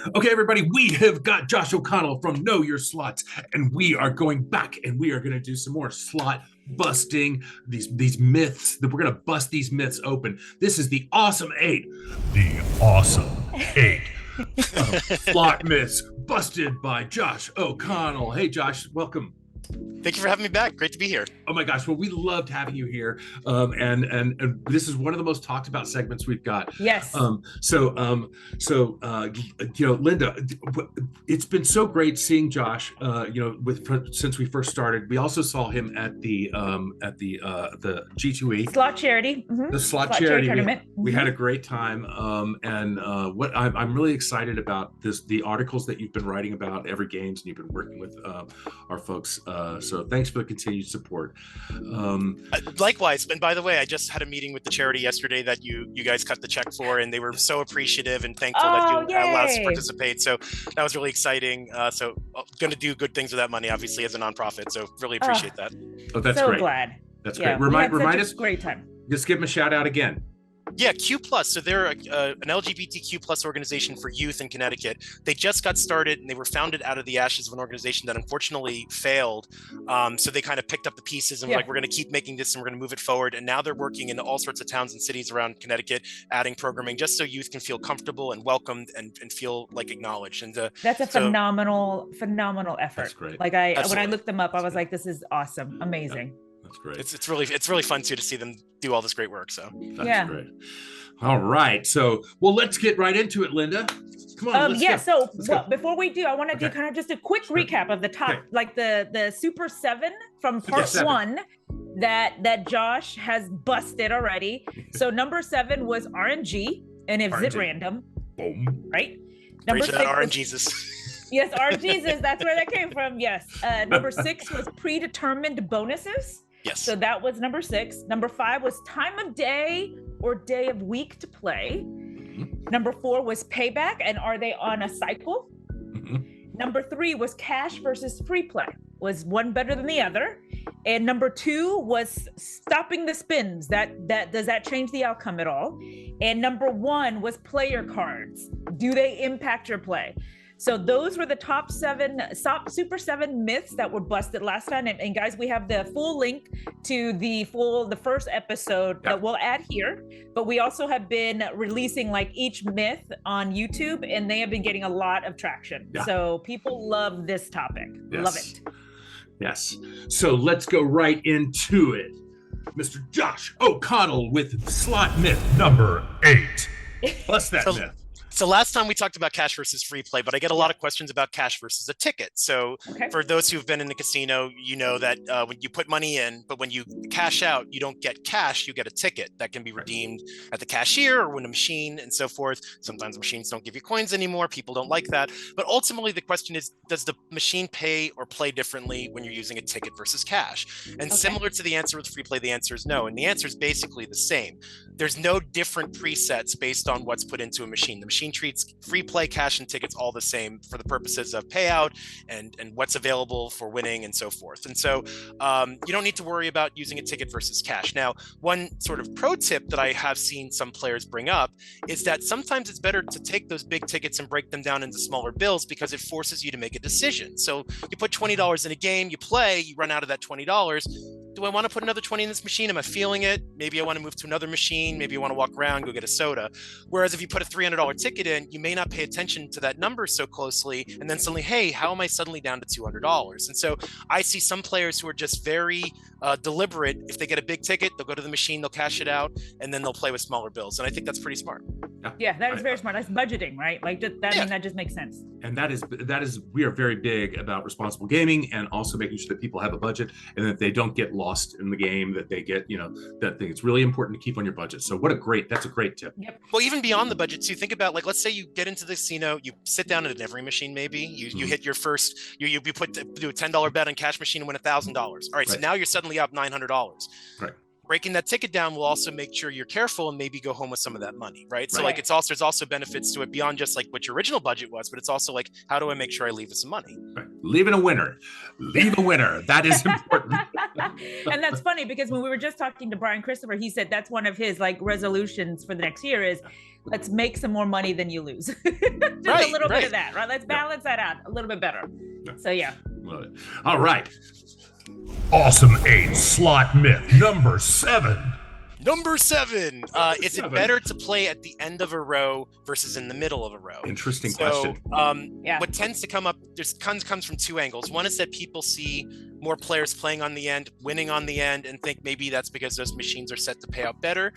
Okay, everybody, we have got Josh O'Connell from Know Your Slots, and we are going back and we are going to do some more slot busting these myths. That we're going to bust these myths open. This is the Awesome Eight. The Awesome Eight of slot myths busted by Josh O'Connell. Hey, Josh, welcome. Thank you for having me back. Great to be here. Oh my gosh! Well, we loved having you here, and this is one of the most talked about segments we've got. Yes. Linda, it's been so great seeing Josh. Since we first started, we also saw him at the G2E slot charity, the slot charity tournament. We had a great time, what I'm really excited about the articles that you've been writing about every games, and you've been working with our folks. So thanks for the continued support. Likewise. And by the way, I just had a meeting with the charity yesterday that you guys cut the check for, and they were so appreciative and thankful that you allowed us to participate. So that was really exciting. So going to do good things with that money, obviously, as a nonprofit. So really appreciate that. Oh, that's so great. Glad. That's great. Remind us. Great time. Just give them a shout out again. Yeah, Q+. So they're an LGBTQ+ organization for youth in Connecticut. They just got started, and they were founded out of the ashes of an organization that unfortunately failed. So they kind of picked up the pieces and were like, we're going to keep making this and we're going to move it forward. And now they're working in all sorts of towns and cities around Connecticut, adding programming just so youth can feel comfortable and welcomed and feel like acknowledged. And that's a phenomenal effort. That's great. Like when I looked them up, I was like, this is awesome, amazing. Yeah. That's great. It's really fun too to see them do all this great work. So that's great. All right. So let's get right into it, Linda. Come on. Before we do, I want to do kind of just a quick recap of the top, like the Super 7 from part 1 that Josh has busted already. So number 7 was RNG and Exit Random. Boom. Right. Number 6 RNGesus. Yes, RNGesus. That's where that came from. Yes. Number 6 was predetermined bonuses. Yes. So that was number 6. Number 5 was time of day or day of week to play. Mm-hmm. Number 4 was payback, and are they on a cycle? Mm-hmm. Number 3 was cash versus free play. Was one better than the other? And number 2 was stopping the spins. That does that change the outcome at all? And number 1 was player cards. Do they impact your play? So those were the top Super 7 myths that were busted last time. And guys, we have the full link to the first episode that we'll add here. But we also have been releasing like each myth on YouTube, and they have been getting a lot of traction. Yeah. So people love this topic. Yes. Love it. Yes. So let's go right into it. Mr. Josh O'Connell with slot myth number 8. Bust that myth. So last time we talked about cash versus free play, but I get a lot of questions about cash versus a ticket. So for those who've been in the casino, you know that when you put money in, but when you cash out, you don't get cash, you get a ticket that can be redeemed at the cashier or when a machine and so forth. Sometimes machines don't give you coins anymore. People don't like that. But ultimately, the question is, does the machine pay or play differently when you're using a ticket versus cash? And similar to the answer with free play, the answer is no. And the answer is basically the same. There's no different presets based on what's put into a machine. The machine treats free play, cash, and tickets all the same for the purposes of payout and what's available for winning and so forth. And so you don't need to worry about using a ticket versus cash. Now, one sort of pro tip that I have seen some players bring up is that sometimes it's better to take those big tickets and break them down into smaller bills because it forces you to make a decision. So you put $20 in a game, you play, you run out of that $20. Do I want to put another 20 in this machine? Am I feeling it? Maybe I want to move to another machine. Maybe I want to walk around, go get a soda. Whereas if you put a $300 ticket in, you may not pay attention to that number so closely. And then suddenly, hey, how am I suddenly down to $200? And so I see some players who are just very deliberate. If they get a big ticket, they'll go to the machine, they'll cash it out, and then they'll play with smaller bills. And I think that's pretty smart. Yeah, that is very smart. That's budgeting, right? Like that just makes sense. And that is we are very big about responsible gaming and also making sure that people have a budget and that they don't get lost in the game, that they get, that thing. It's really important to keep on your budget. So that's a great tip. Yep. Well, even beyond the budget too, think about, like, let's say you get into the casino, you sit down at an Everi machine, maybe you hit your first, you do a $10 bet on cash machine and win $1,000. All right. So now you're suddenly up $900. Right. breaking that ticket down will also make sure you're careful and maybe go home with some of that money, right? So like there's also benefits to it beyond just like what your original budget was, but it's also like, how do I make sure I leave with some money? Right. Leave a winner. That is important. And that's funny because when we were just talking to Brian Christopher, he said that's one of his like resolutions for the next year is let's make some more money than you lose. Just a little bit of that, right? Let's balance that out a little bit better. So yeah. Love it. All right. Awesome 8 slot myth number 7. Number 7. Is it better to play at the end of a row versus in the middle of a row? Interesting question. What tends to come up, comes from 2 angles. One is that people see more players playing on the end, winning on the end, and think maybe that's because those machines are set to pay out better.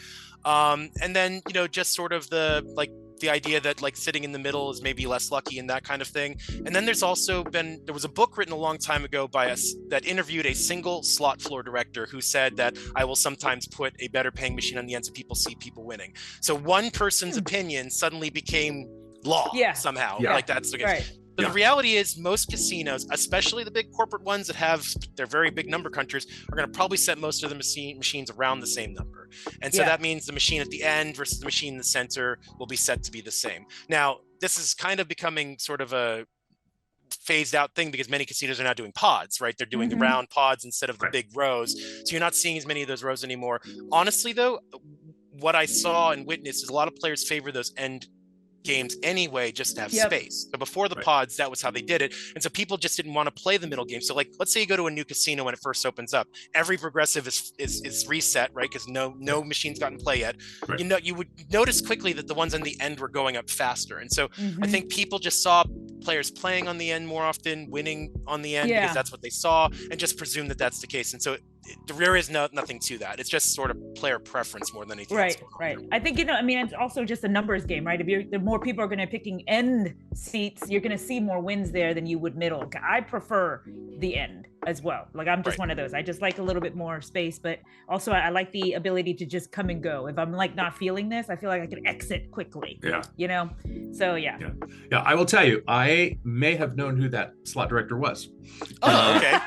And then, just sort of the idea that like sitting in the middle is maybe less lucky and that kind of thing. And then there was a book written a long time ago by us that interviewed a single slot floor director who said that I will sometimes put a better paying machine on the end so people see people winning. So one person's opinion suddenly became law somehow. Like that's the case. Right. But the reality is most casinos, especially the big corporate ones that have their very big number crunchers, are going to probably set most of the machines around the same number. And so that means the machine at the end versus the machine in the center will be set to be the same. Now, this is kind of becoming sort of a phased out thing because many casinos are now doing pods, right? They're doing the round pods instead of the big rows. So you're not seeing as many of those rows anymore. Honestly, though, what I saw and witnessed is a lot of players favor those end games anyway, just to have space. So before the pods, that was how they did it. And so people just didn't want to play the middle game. So like, let's say you go to a new casino when it first opens up, every progressive is reset, right? Because no machine's gotten play yet. Right. You would notice quickly that the ones on the end were going up faster. And so I think people just saw players playing on the end more often, winning on the end because that's what they saw, and just presume that that's the case. And so there is nothing to that. It's just sort of player preference more than anything else. Right. I think, it's also just a numbers game, right? If the more people are going to be picking end seats, you're going to see more wins there than you would middle. I prefer the end as well. Like I'm just one of those. I just like a little bit more space, but also I like the ability to just come and go. If I'm like not feeling this, I feel like I can exit quickly. Yeah. So yeah. I will tell you, I may have known who that slot director was. Oh, okay.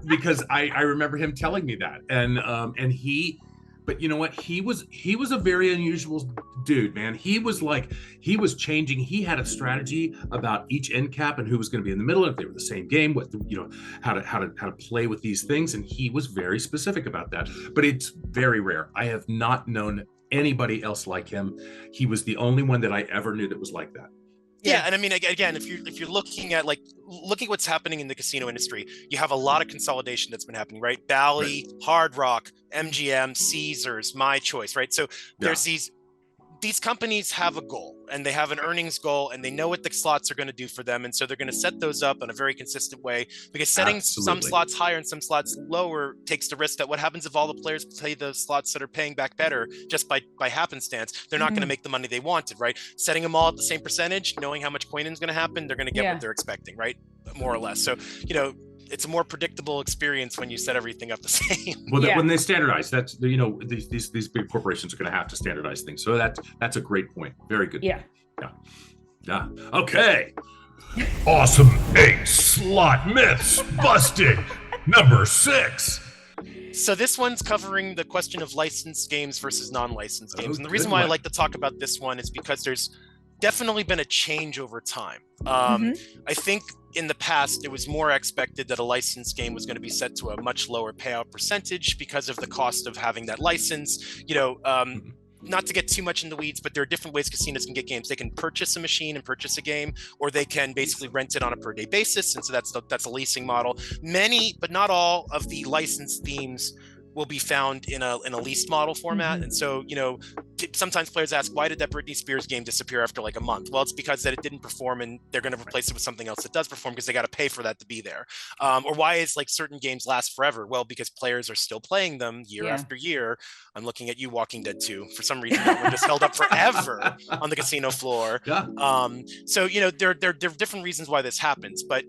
Because I remember him telling me that, and he, but you know what? He was a very unusual dude, man. He was changing. He had a strategy about each end cap and who was going to be in the middle, if they were the same game, how to play with these things, and he was very specific about that. But it's very rare. I have not known anybody else like him. He was the only one that I ever knew that was like that. Yeah, and I mean, again, if you're looking at what's happening in the casino industry, you have a lot of consolidation that's been happening, right? Bally, Hard Rock, MGM, Caesars, My Choice, right? So there's these companies have a goal, and they have an earnings goal, and they know what the slots are going to do for them, and so they're going to set those up in a very consistent way, because setting some slots higher and some slots lower takes the risk that what happens if all the players play the slots that are paying back better just by happenstance, they're not going to make the money they wanted, right? Setting them all at the same percentage, knowing how much coin-in is going to happen, they're going to get what they're expecting, right? More or less. So, it's a more predictable experience when you set everything up the same. Well, when they standardize, that's these big corporations are going to have to standardize things. So that's a great point. Very good. Yeah. Okay. Awesome 8 slot myths busted. Number 6. So this one's covering the question of licensed games versus non-licensed games, and the reason why I like to talk about this one is because there's definitely been a change over time. I think in the past, it was more expected that a licensed game was going to be set to a much lower payout percentage because of the cost of having that license. Not to get too much in the weeds, but there are different ways casinos can get games. They can purchase a machine and purchase a game, or they can basically rent it on a per day basis. And so that's a leasing model. Many, but not all, of the licensed themes will be found in a leased model format. And so, sometimes players ask, why did that Britney Spears game disappear after like a month? Well, it's because that it didn't perform, and they're going to replace it with something else that does perform because they got to pay for that to be there. Or why is certain games last forever? Well, because players are still playing them year after year. I'm looking at you, Walking Dead 2. For some reason, that one just held up forever on the casino floor. So, there are different reasons why this happens, but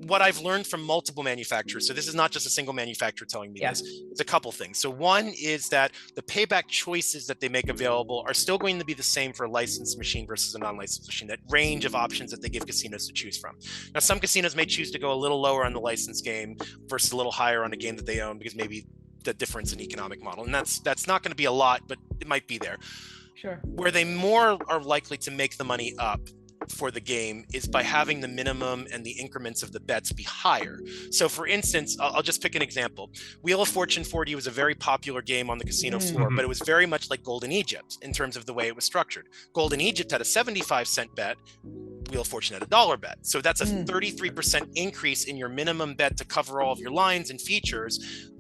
what I've learned from multiple manufacturers, so this is not just a single manufacturer telling me this, it's a couple things. So one is that the payback choices that they make available are still going to be the same for a licensed machine versus a non-licensed machine, that range of options that they give casinos to choose from. Now, some casinos may choose to go a little lower on the licensed game versus a little higher on a game that they own, because maybe the difference in economic model. And that's not going to be a lot, but it might be there. Sure. Where they more are likely to make the money up for the game is by having the minimum and the increments of the bets be higher. So for instance, I'll just pick an example. Wheel of Fortune 4D was a very popular game on the casino floor, but it was very much like Golden Egypt in terms of the way it was structured. Golden Egypt had a 75-cent bet. Wheel of Fortune had a $1 bet. So that's a 33% increase in your minimum bet to cover all of your lines and features.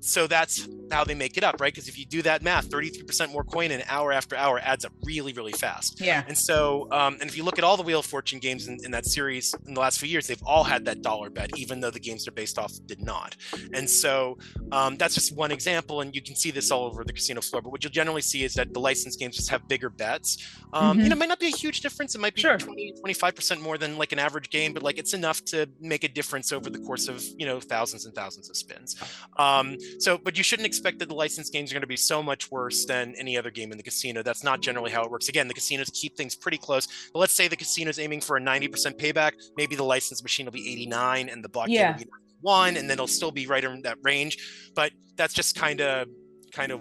So that's how they make it up, right? Because if you do that math, 33% more coin in hour after hour adds up really, really fast. Yeah. And so, and if you look at all the Wheel of Fortune games in that series in the last few years, they've all had that $1 bet, even though the games they're based off did not. And so that's just one example, and you can see this all over the casino floor. But what you'll generally see is that the licensed games just have bigger bets. You know, it might not be a huge difference. It might be 20, 25% more than like an average game, but like it's enough to make a difference over the course of, you know, thousands and thousands of spins. So, but you shouldn't expect that the licensed games are going to be so much worse than any other game in the casino. That's not generally how it works. Again, the casinos keep things pretty close. But let's say the casino's aiming for a 90% payback. Maybe the licensed machine will be 89 and the block game will be 1, and then it'll still be right in that range. But that's just kind of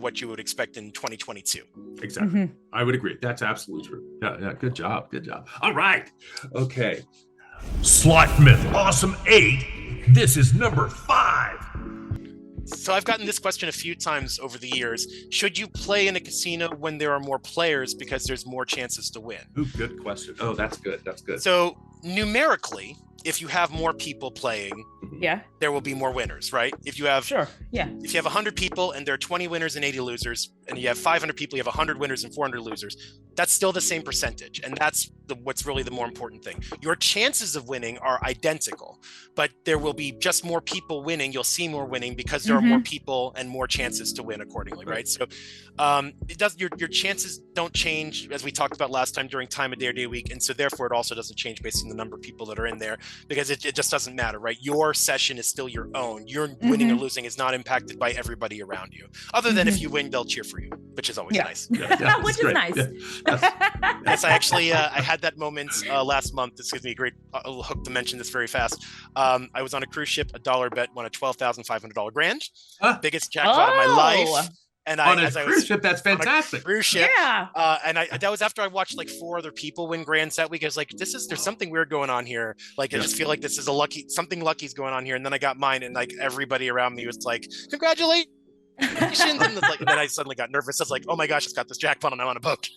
what you would expect in 2022. Exactly. I would agree. That's absolutely true. Yeah. Good job. All right. Okay. Slot Myth Awesome 8. This is number 5. So I've gotten this question a few times over the years. Should you play in a casino when there are more players because there's more chances to win? Ooh, good question. Oh, that's good. So numerically, if you have more people playing, there will be more winners, right? If you have if you have 100 people and there are 20 winners and 80 losers, and you have 500 people, you have 100 winners and 400 losers, that's still the same percentage. And that's what's really the more important thing. Your chances of winning are identical, but there will be just more people winning. You'll see more winning because there are more people and more chances to win accordingly, right? So your chances don't change, as we talked about last time, during time of day or day of week. And so therefore it also doesn't change based on the number of people that are in there, because it just doesn't matter, right? Your session is still your own. Your winning or losing is not impacted by everybody around you. Other than if you win, they'll cheer for you, which is always nice. Which is nice. Yes, I actually I had that moment last month. This gives me a great hook to mention this very fast. I was on a cruise ship, a $1 bet, won a $12,500 grand, biggest jackpot of my life. And on a cruise ship, that's fantastic. Cruise ship, and that was after I watched like 4 other people win grands that week. I was like, there's something weird going on here. Like I just feel like this is something lucky's going on here. And then I got mine, and like everybody around me was like, congratulations. And then I suddenly got nervous. I was like, oh my gosh, it's got this jackpot and I'm on a boat.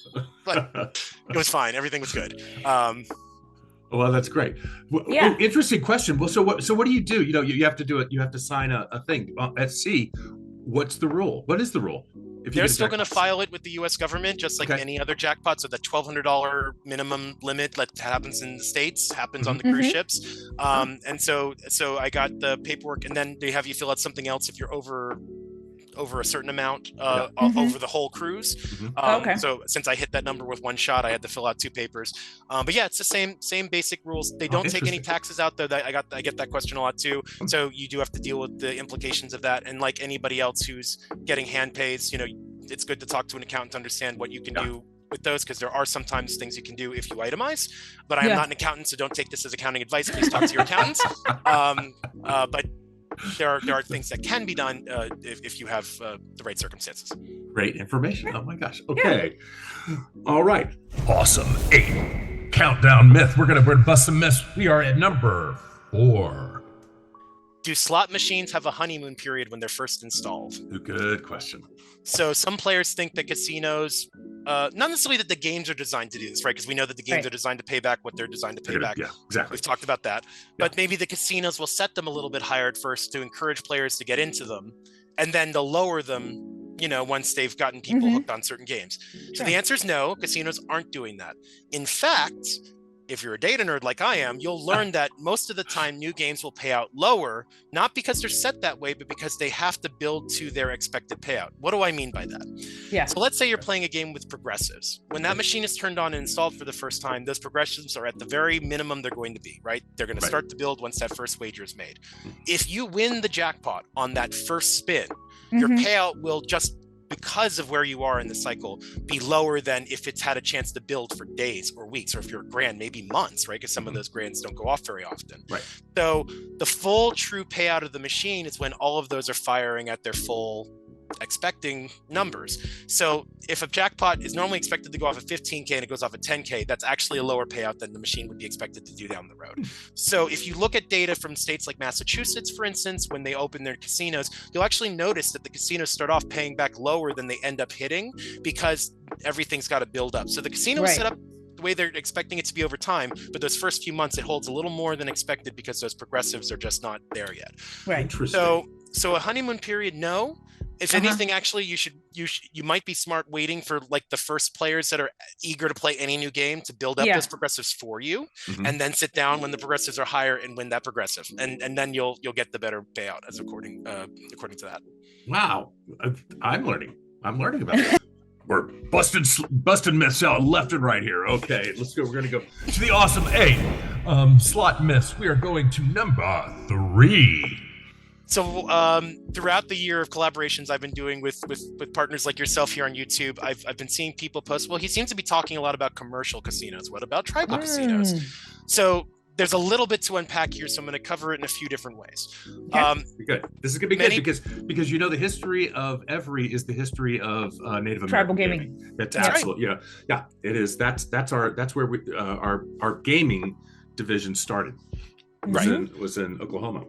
But it was fine. Everything was good. Well, that's great. Oh, interesting question. Well, so what do? You know, you have to do it. You have to sign a thing at sea. What's the rule? What is the rule? They're still going to file it with the U.S. government, just like any other jackpot. So the $1,200 minimum limit that happens in the States happens on the cruise ships. And so I got the paperwork, and then they have you fill out something else if you're over a certain amount over the whole cruise. So since I hit that number with one shot, I had to fill out 2 papers. But yeah, it's the same basic rules. They don't take any taxes out, though. I get that question a lot too. So you do have to deal with the implications of that. And like anybody else who's getting hand pays, you know, it's good to talk to an accountant to understand what you can do with those, because there are sometimes things you can do if you itemize. But I am not an accountant, so don't take this as accounting advice. Please talk to your accountants. But there are things that can be done if you have the right circumstances. Great information. Oh my gosh. Okay. All right. Awesome 8 countdown myth. We're gonna bust some myths. We are at number 4. Do slot machines have a honeymoon period when they're first installed? Good question. So some players think that casinos, not necessarily that the games are designed to do this, right? Because we know that the games are designed to pay back what they're designed to pay back. Yeah, exactly. We've talked about that. But maybe the casinos will set them a little bit higher at first to encourage players to get into them, and then they'll lower them, you know, once they've gotten people hooked on certain games. So the answer is no, casinos aren't doing that. In fact, if you're a data nerd like I am, you'll learn that most of the time new games will pay out lower, not because they're set that way, but because they have to build to their expected payout. What do I mean by that? So let's say you're playing a game with progressives. When that machine is turned on and installed for the first time, those progressives are at the very minimum they're going to be, right? They're going to start to build once that first wager is made. If you win the jackpot on that first spin, your payout will just because of where you are in the cycle, be lower than if it's had a chance to build for days or weeks, or if you're a grand, maybe months, right? Because some of those grands don't go off very often. Right. So the full true payout of the machine is when all of those are firing at their full expecting numbers. So if a jackpot is normally expected to go off at 15K and it goes off at 10K, that's actually a lower payout than the machine would be expected to do down the road. So if you look at data from states like Massachusetts, for instance, when they open their casinos, you'll actually notice that the casinos start off paying back lower than they end up hitting because everything's got to build up. So the casino is set up the way they're expecting it to be over time, but those first few months it holds a little more than expected because those progressives are just not there yet. Right. Interesting. So a honeymoon period, no. If anything, actually, you might be smart waiting for like the first players that are eager to play any new game to build up those progressives for you, and then sit down when the progressives are higher and win that progressive, and then you'll get the better payout as according to that. Wow, I'm learning about this. We're busting myths out left and right here. Okay, let's go. We're gonna go to the awesome 8 slot myths. We are going to number 3. So throughout the year of collaborations I've been doing with partners like yourself here on YouTube, I've been seeing people post, well, he seems to be talking a lot about commercial casinos. What about tribal casinos? So there's a little bit to unpack here, so I'm going to cover it in a few different ways. Good. This is going to be good because the history of Everi is the history of Native American tribal gaming. That's absolutely yeah. It is. That's where we our gaming division started. Was in Oklahoma.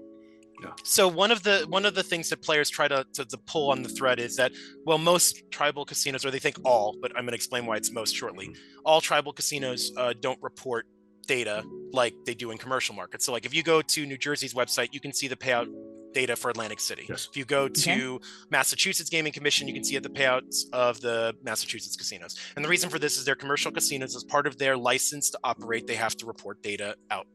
Yeah. So one of the things that players try to pull on the thread is that, well, most tribal casinos, or they think all, but I'm going to explain why it's most shortly. All tribal casinos don't report data like they do in commercial markets. So like if you go to New Jersey's website, you can see the payout data for Atlantic City. Yes. If you go to Massachusetts Gaming Commission, you can see the payouts of the Massachusetts casinos. And the reason for this is they're commercial casinos. As part of their license to operate, they have to report data out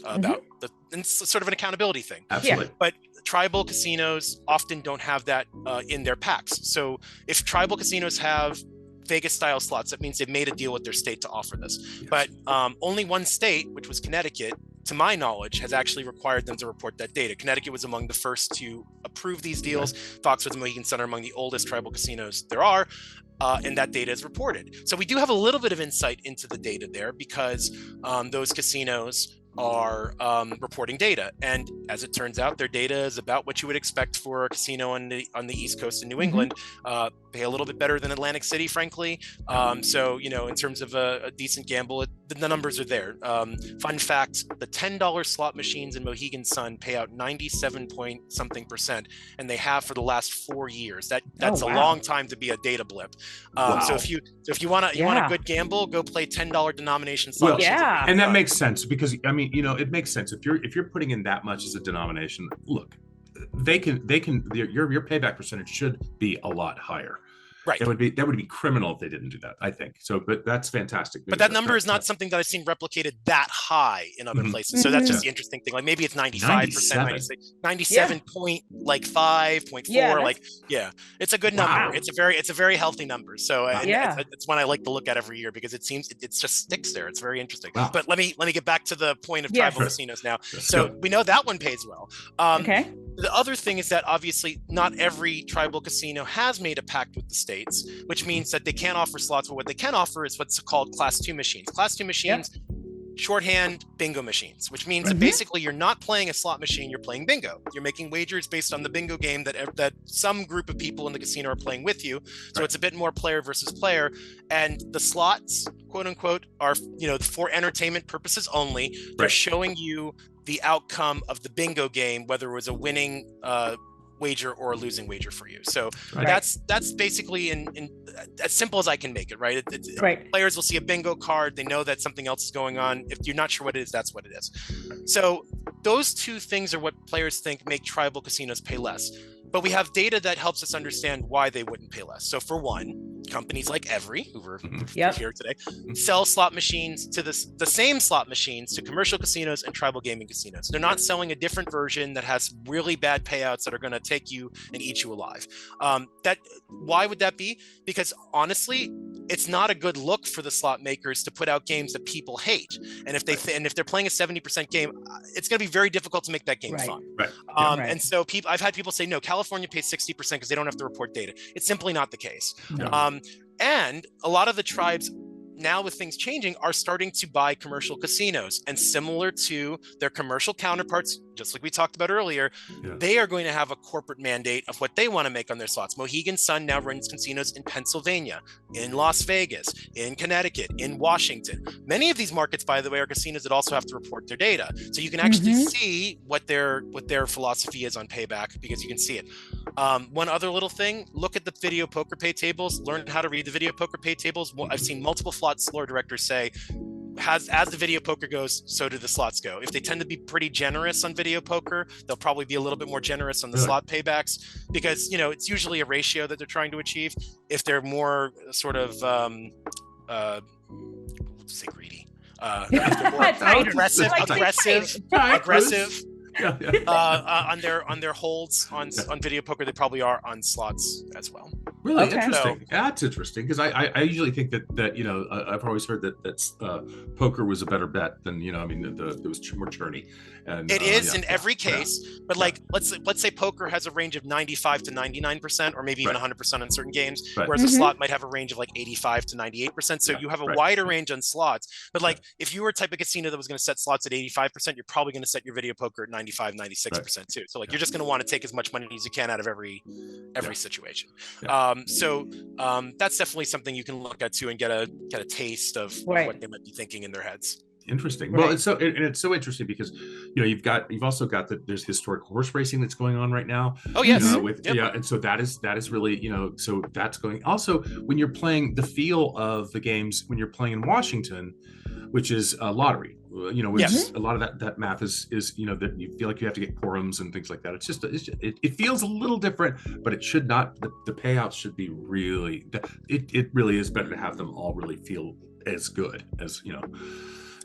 about it's sort of an accountability thing. Absolutely. But tribal casinos often don't have that in their packs. So if tribal casinos have Vegas style slots, that means they've made a deal with their state to offer this. Yes. But only one state, which was Connecticut, to my knowledge, has actually required them to report that data. Connecticut was among the first to approve these deals. Foxwoods and Mohegan Sun are among the oldest tribal casinos there are. And that data is reported. So we do have a little bit of insight into the data there because those casinos are reporting data, and as it turns out, their data is about what you would expect for a casino on the East Coast in New England. Pay a little bit better than Atlantic City, frankly. So in terms of a decent gamble, the numbers are there. Fun fact: the $10 slot machines in Mohegan Sun pay out 97-point-something%, and they have for the last 4 years. That's a long time to be a data blip. So if you want a good gamble, go play $10 denomination slot machines. And that makes sense because it makes sense if you're putting in that much as a denomination. Look, they can your payback percentage should be a lot higher. Right. That would be criminal if they didn't do that, I think. So, but that's fantastic. But that number is not something that I've seen replicated that high in other places. So that's just the interesting thing. Like maybe it's 95%, 97.5.4. It's a good number. Wow. It's a very healthy number. So it's one I like to look at every year because it just sticks there. It's very interesting. Wow. But let me get back to the point of tribal casinos now. So we know that one pays well. The other thing is that obviously not every tribal casino has made a pact with the states, which means that they can't offer slots, but what they can offer is what's called Class 2 machines. Class 2 machines, shorthand bingo machines, which means that basically you're not playing a slot machine, you're playing bingo. You're making wagers based on the bingo game that some group of people in the casino are playing with you. So it's a bit more player versus player. And the slots, quote unquote, are for entertainment purposes only. They're showing you the outcome of the bingo game, whether it was a winning wager or a losing wager for you. So that's basically in as simple as I can make it, right? Players will see a bingo card, they know that something else is going on. If you're not sure what it is, that's what it is. So those two things are what players think make tribal casinos pay less. But we have data that helps us understand why they wouldn't pay less. So for one, companies like Everi, who were Yep. here today, sell slot machines to the same slot machines to commercial casinos and tribal gaming casinos. They're not selling a different version that has really bad payouts that are going to take you and eat you alive. Why would that be? Because honestly, it's not a good look for the slot makers to put out games that people hate. And if they're playing a 70% game, it's going to be very difficult to make that game fun. Right. And so I've had people say, no, California pays 60% because they don't have to report data. It's simply not the case. No. And a lot of the tribes now, with things changing, are starting to buy commercial casinos, and similar to their commercial counterparts, just like we talked about earlier, they are going to have a corporate mandate of what they want to make on their slots. Mohegan Sun now runs casinos in Pennsylvania, in Las Vegas, in Connecticut, in Washington. Many of these markets, by the way, are casinos that also have to report their data, so you can actually see what their philosophy is on payback, because you can see it. One other little thing: look at the video poker pay tables. Learn how to read the video poker pay tables. I've seen multiple floor directors say, as the video poker goes, so do the slots go. If they tend to be pretty generous on video poker, they'll probably be a little bit more generous on the slot paybacks, because it's usually a ratio that they're trying to achieve. If they're more sort of greedy, if they're more aggressive on their holds on video poker, they probably are on slots as well. Really interesting. That's interesting, because I usually think that I've always heard that poker was a better bet than it was more churny. And it is in every case, but let's say poker has a range of 95 to 99%, or maybe even 100% on certain games, whereas a slot might have a range of like 85 to 98%. So you have a wider range on slots. But if you were a type of casino that was going to set slots at 85%, you're probably going to set your video poker at 95, 96% too. So you're just going to want to take as much money as you can out of every situation. That's definitely something you can look at too, and get a taste of what they might be thinking in their heads. Interesting. Well, it's so interesting because you've also got there's historic horse racing that's going on right now. Oh yes. And so that is really so that's going. Also, when you're playing, the feel of the games when you're playing in Washington, which is a lottery, a lot of that math is that you feel like you have to get quorums and things like that. It feels a little different, but it should not. The payouts should be really. It really is better to have them all really feel as good as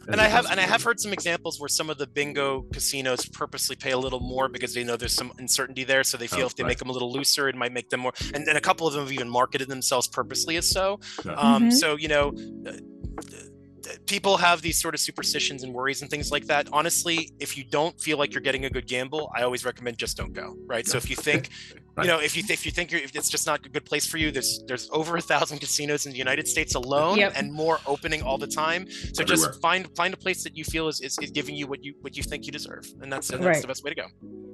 And I have heard some examples where some of the bingo casinos purposely pay a little more because they know there's some uncertainty there, so they feel if they make them a little looser, it might make them more. And a couple of them have even marketed themselves purposely as so. So people have these sort of superstitions and worries and things like that. Honestly, if you don't feel like you're getting a good gamble, I always recommend just don't go. Right. So if you think, if you think if it's just not a good place for you, there's over 1,000 casinos in the United States alone, and more opening all the time. So just find a place that you feel is giving you what you think you deserve, and that's the best way to go.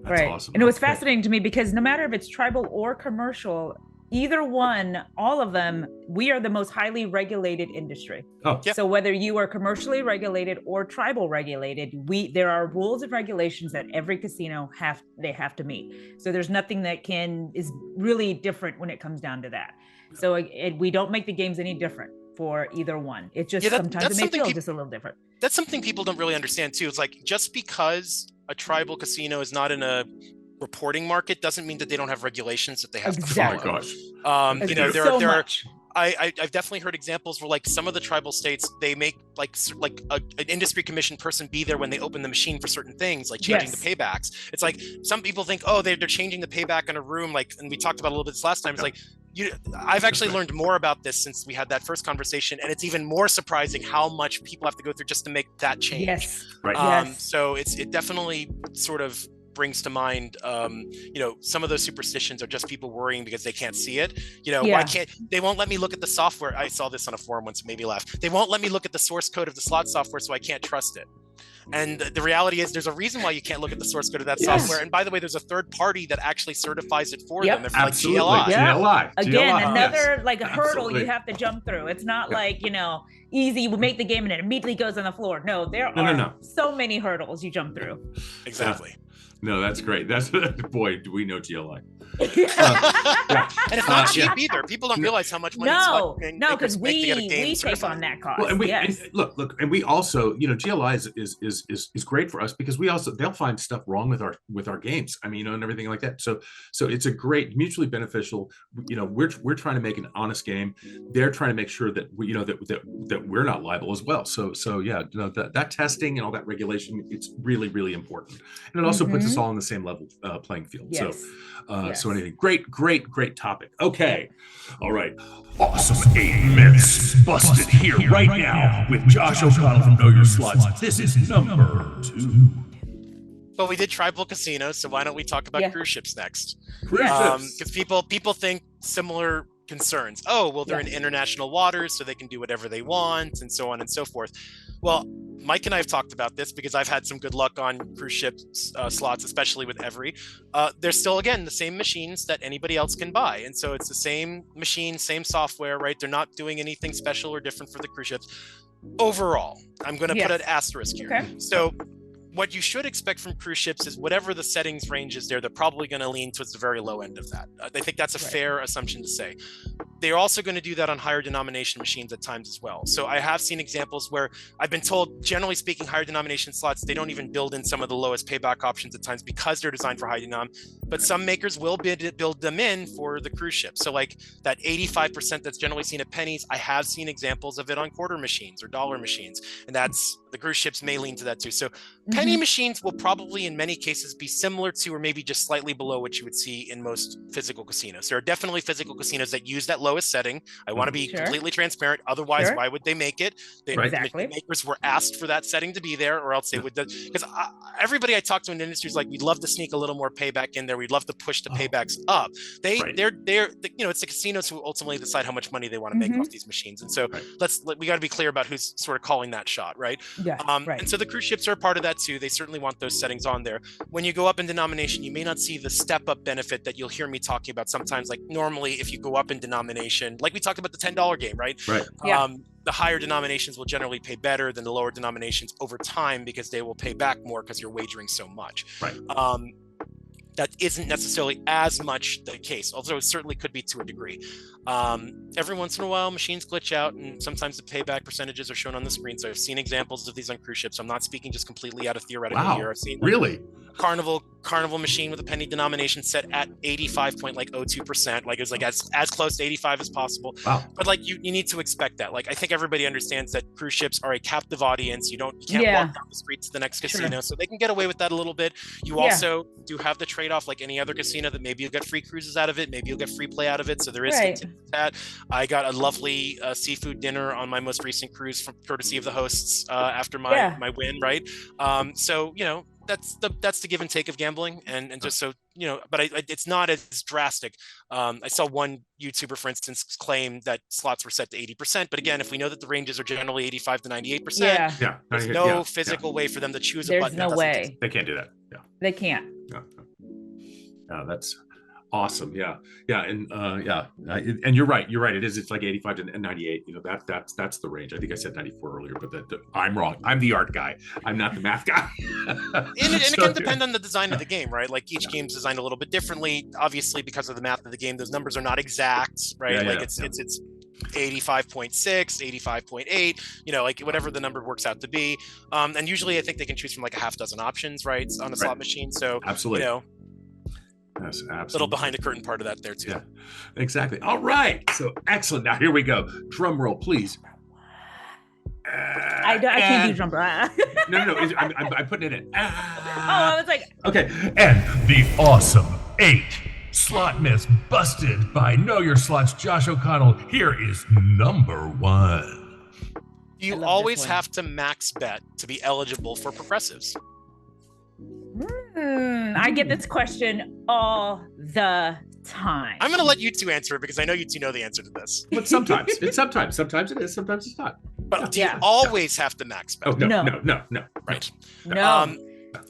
That's awesome. And it was fascinating to me because no matter if it's tribal or commercial, either one, all of them, we are the most highly regulated industry. So whether you are commercially regulated or tribal regulated, there are rules and regulations that every casino have to meet. So there's nothing that is really different when it comes down to that. So we don't make the games any different for either one. It just sometimes it may feel just a little different. That's something people don't really understand too. It's like, just because a tribal casino is not in a reporting market doesn't mean that they don't have regulations that they have to follow. Oh my gosh. I've definitely heard examples where some of the tribal states, they make an industry commission person be there when they open the machine for certain things, like changing the paybacks. It's like some people think, they're changing the payback in a room, and we talked about a little bit this last time. It's like, I've actually learned more about this since we had that first conversation, and it's even more surprising how much people have to go through just to make that change. So it definitely sort of brings to mind some of those superstitions are just people worrying because they can't see it. They won't let me look at the software. I saw this on a forum once, it made me laugh. They won't let me look at the source code of the slot software, so I can't trust it. And the reality is there's a reason why you can't look at the source code of that software. And by the way, there's a third party that actually certifies it for them. They're like GLI. Again, another a hurdle you have to jump through. It's not easy, we make the game and it immediately goes on the floor. No, there are so many hurdles you jump through. Exactly. No, that's great. That's boy, do we know GLI? Yeah. And it's not cheap either. People don't realize how much money no, because we take on that cost. Well, and yes. and look, and we also, GLI is great for us because they'll find stuff wrong with our games. I mean, and everything like that. So it's a great mutually beneficial. We're trying to make an honest game. They're trying to make sure that that we're not liable as well. So yeah, that testing and all that regulation, it's really, really important, and it also puts us all on the same level playing field. Yes. So anything, great topic. Okay, all right. Awesome 8 myths busted here right now with Josh O'Connell from Know Your Slots. This is number 2. Well, we did tribal casinos, so why don't we talk about cruise ships next? Because people think similar concerns. Oh, well, they're in international waters, so they can do whatever they want, and so on and so forth. Well, Mike and I have talked about this because I've had some good luck on cruise ship slots, especially with Everi. They're still, again, the same machines that anybody else can buy. And so it's the same machine, same software, right? They're not doing anything special or different for the cruise ships. Overall, I'm going to put an asterisk here. Okay. So what you should expect from cruise ships is whatever the settings range is there, they're probably going to lean towards the very low end of that. I think that's a fair assumption to say. They're also going to do that on higher denomination machines at times as well. So I have seen examples where I've been told, generally speaking, higher denomination slots, they don't even build in some of the lowest payback options at times because they're designed for high denom, but some makers will build them in for the cruise ship. So like that 85% that's generally seen at pennies, I have seen examples of it on quarter machines or dollar machines, and that's the cruise ships may lean to that too. So penny machines will probably in many cases be similar to or maybe just slightly below what you would see in most physical casinos. There are definitely physical casinos that use that lowest setting. I want to be completely transparent. Otherwise, why would they make it? The makers were asked for that setting to be there, or else they would. Because everybody I talk to in the industry is like, we'd love to sneak a little more payback in there. We'd love to push the paybacks up. They're it's the casinos who ultimately decide how much money they want to make off these machines. And so we got to be clear about who's sort of calling that shot, right? Yeah. And so the cruise ships are a part of that too. They certainly want those settings on there. When you go up in denomination, you may not see the step up benefit that you'll hear me talking about sometimes. Like normally, if you go up in denomination, like we talked about the $10 game, right? Right. The higher denominations will generally pay better than the lower denominations over time because they will pay back more because you're wagering so much. Right. That isn't necessarily as much the case, although it certainly could be to a degree. Every once in a while, machines glitch out, and sometimes the payback percentages are shown on the screen. So I've seen examples of these on cruise ships. I'm not speaking just completely out of theoretical here. I've seen Carnival machine with a penny denomination set at 85.02%. Like it was like as close to 85 as possible. Wow. But like you need to expect that. Like I think everybody understands that cruise ships are a captive audience. You can't walk down the street to the next casino, so they can get away with that a little bit. You also do have the trade-off like any other casino that maybe you'll get free cruises out of it, maybe you'll get free play out of it. So there is that. I got a lovely seafood dinner on my most recent cruise from courtesy of the hosts after my win, right? So that's the give and take of gambling, and just so but it's not as drastic. I saw one YouTuber, for instance, claim that slots were set to 80%, but again, if we know that the ranges are generally 85 to 98%, there's no physical way for them to choose a button. There's no way. They can't do that. They can't. Yeah, that's awesome. And you're right. It is. It's like 85 to 98. That's the range. I think I said 94 earlier, but I'm wrong. I'm the art guy. I'm not the math guy. and it can depend on the design of the game, right? Like each game's designed a little bit differently. Obviously, because of the math of the game, those numbers are not exact, right? It's 85.6, 85.8, like whatever the number works out to be. And usually I think they can choose from like a half dozen options, right, on a slot machine. So absolutely. Yes, absolutely. Little behind the curtain part of that there too. Yeah, exactly. All right. So excellent. Now here we go. Drum roll, please. I can't do drum roll. No. I'm putting it in. I was like. Okay. And the awesome 8 slot myths busted by Know Your Slots, Josh O'Connell. Here is number 1. You always have to max bet to be eligible for progressives. I get this question all the time. I'm going to let you two answer it because I know you two know the answer to this. But sometimes it is, sometimes it's not. But do you always have to max bet? Oh, no. Right. No.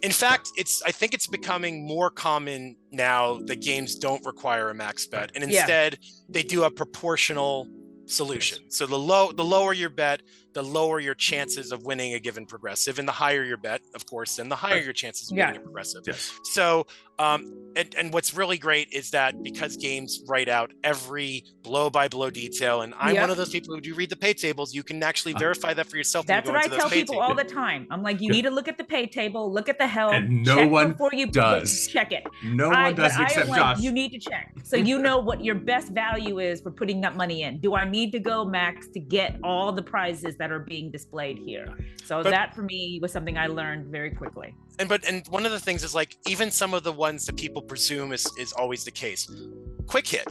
In fact, I think it's becoming more common now that games don't require a max bet, and instead they do a proportional solution. So the lower your bet, the lower your chances of winning a given progressive, and the higher your bet, of course, then the higher your chances of getting a progressive. Yes. So, and what's really great is that because games write out every blow-by-blow detail, and I'm one of those people who do read the pay tables, you can actually verify that for yourself. That's what I tell people all the time. I'm like, you need to look at the pay table, look at the help, and no one before you does. Check it. No one does except Josh. You need to check. So you know what your best value is for putting that money in. Do I need to go max to get all the prizes that are being displayed here? So that for me was something I learned very quickly. And one of the things is like, even some of the ones that people presume is always the case. Quick Hit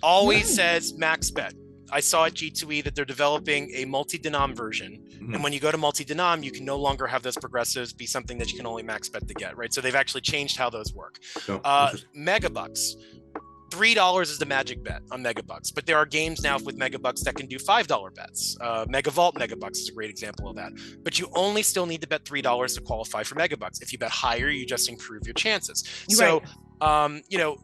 always says max bet. I saw at G2E that they're developing a multi-denom version. And when you go to multi-denom, you can no longer have those progressives be something that you can only max bet to get, right? So they've actually changed how those work. Megabucks. $3 is the magic bet on Megabucks, but there are games now with Megabucks that can do $5 bets. Megavault Megabucks is a great example of that. But you only still need to bet $3 to qualify for Megabucks. If you bet higher, you just improve your chances. So, you know,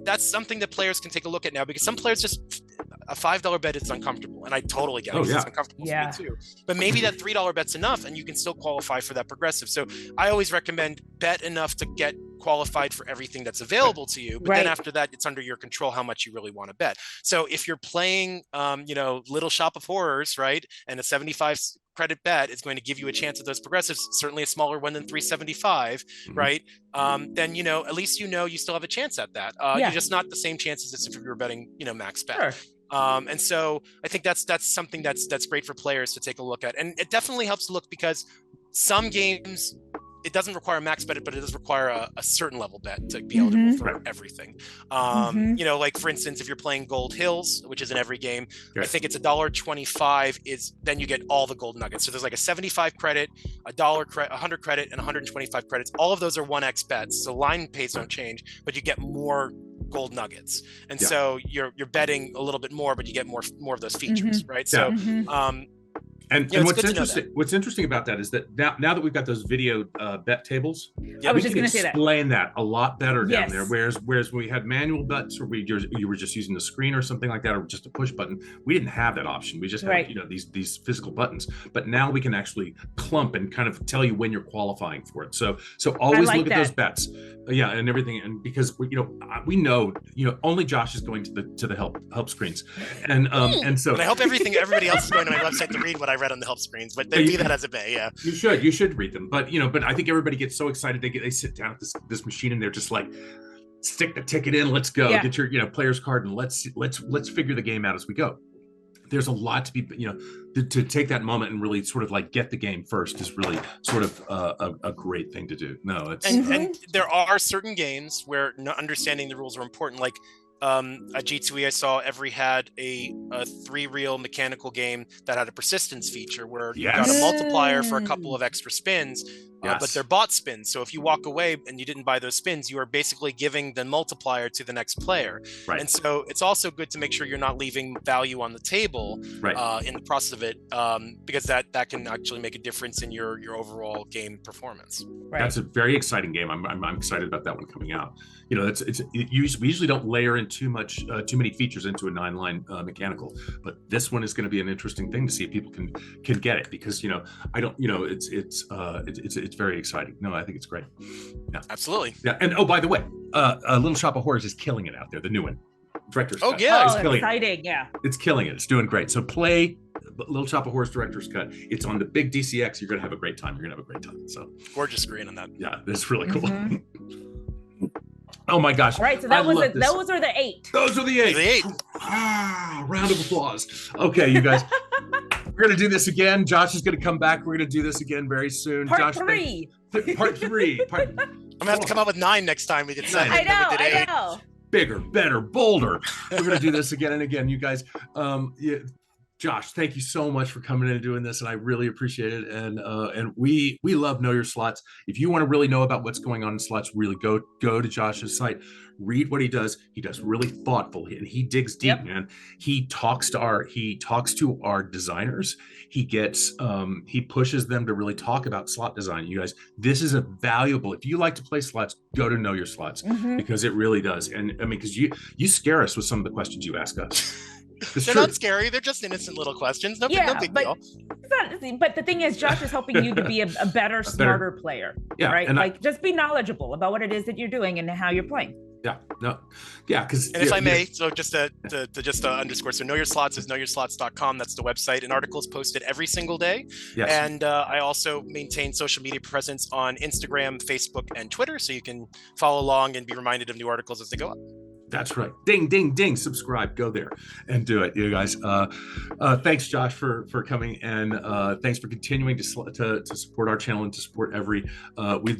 that's something that players can take a look at now, because some players just, a $5 bet is uncomfortable, and I totally get it. It's uncomfortable for me too. But maybe that $3 bet's enough, and you can still qualify for that progressive. So I always recommend bet enough to get qualified for everything that's available to you. But then after that, it's under your control how much you really want to bet. So if you're playing, you know, Little Shop of Horrors, right, and a 75 credit bet is going to give you a chance at those progressives, certainly a smaller one than 375, right? Then, you know, at least you know you still have a chance at that. You're just not the same chances as if you were betting, you know, max bet. And so I think that's something that's great for players to take a look at. And it definitely helps to look, because some games, it doesn't require a max bet, but it does require a certain level bet to be eligible for everything. You know, like for instance, if you're playing Gold Hills, which is in every game, I think it's $1.25 is then you get all the gold nuggets. So there's like a 75 credit, $100 credit, and 125 credits. All of those are 1x bets. So line pays don't change, but you get more gold nuggets. And so you're betting a little bit more, but you get more of those features, right? So And what's interesting about that is that now that we've got those video bet tables, I was just we going can to say explain that a lot better down there. Whereas when we had manual bets, or you were just using the screen or something like that, or just a push button, we didn't have that option. We just had you know these physical buttons. But now we can actually clump and kind of tell you when you're qualifying for it. So always look at those bets, and everything. And because we know only Josh is going to the help screens, and so I hope everybody else is going to my website to read what I read on the help screens, but they do that as a bay. You should read them, but I think everybody gets so excited they sit down at this machine and they're just like, stick the ticket in, let's go, get your player's card, and let's figure the game out as we go. There's a lot to be, to take that moment and really sort of like get the game first is really sort of a great thing to do. No, it's and there are certain games where understanding the rules are important, like at G2E, I saw Everi had a 3-reel mechanical game that had a persistence feature where you got a multiplier for a couple of extra spins, but they're bought spins. So if you walk away and you didn't buy those spins, you are basically giving the multiplier to the next player. And so it's also good to make sure you're not leaving value on the table in the process of it, because that can actually make a difference in your overall game performance. That's a very exciting game. I'm excited about that one coming out. We usually don't layer in too many features into a 9-line mechanical, but this one is going to be an interesting thing to see if people can get it, because I don't it's very exciting. No, I think it's great. Absolutely. And oh, by the way, Little Shop of Horrors is killing it out there, the new one, director's cut. It's exciting. It's killing it. It's doing great. So play Little Shop of Horrors director's cut. It's on the big DCX. You're gonna have a great time. So gorgeous screen on that. This is really cool. Oh my gosh! All right, so those are the 8. Those are the 8. Round of applause. Okay, you guys, we're gonna do this again. Josh is gonna come back. We're gonna do this again very soon. Part 3. Part 3. I'm gonna have to come up with 9 next time we did 7. I know. Bigger, better, bolder. We're gonna do this again and again, you guys. Josh, thank you so much for coming in and doing this, and I really appreciate it. And we love Know Your Slots. If you want to really know about what's going on in slots, really go to Josh's site, read what he does. He does really thoughtful, and he digs deep, man. He talks to our designers. He pushes them to really talk about slot design. You guys, this is a valuable. If you like to play slots, go to Know Your Slots, because it really does. And I mean, because you scare us with some of the questions you ask us. They're not scary. They're just innocent little questions. No big deal. But the thing is, Josh is helping you to be a better, smarter player. Yeah. Right. Like just be knowledgeable about what it is that you're doing and how you're playing. Yeah, no, yeah, because if I may, so just to underscore, so Know Your Slots is knowyourslots.com. That's the website, and articles posted every single day. Yes. And I also maintain social media presence on Instagram, Facebook, and Twitter, so you can follow along and be reminded of new articles as they go up. That's right. Ding, ding, ding. Subscribe. Go there and do it, you guys. Thanks, Josh, for coming, and thanks for continuing to support our channel and to support Everi.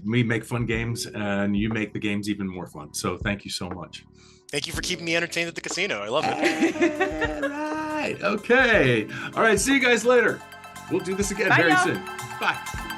We make fun games, and you make the games even more fun. So thank you so much. Thank you for keeping me entertained at the casino. I love it. All right. Okay. All right. See you guys later. We'll do this again very soon. Bye.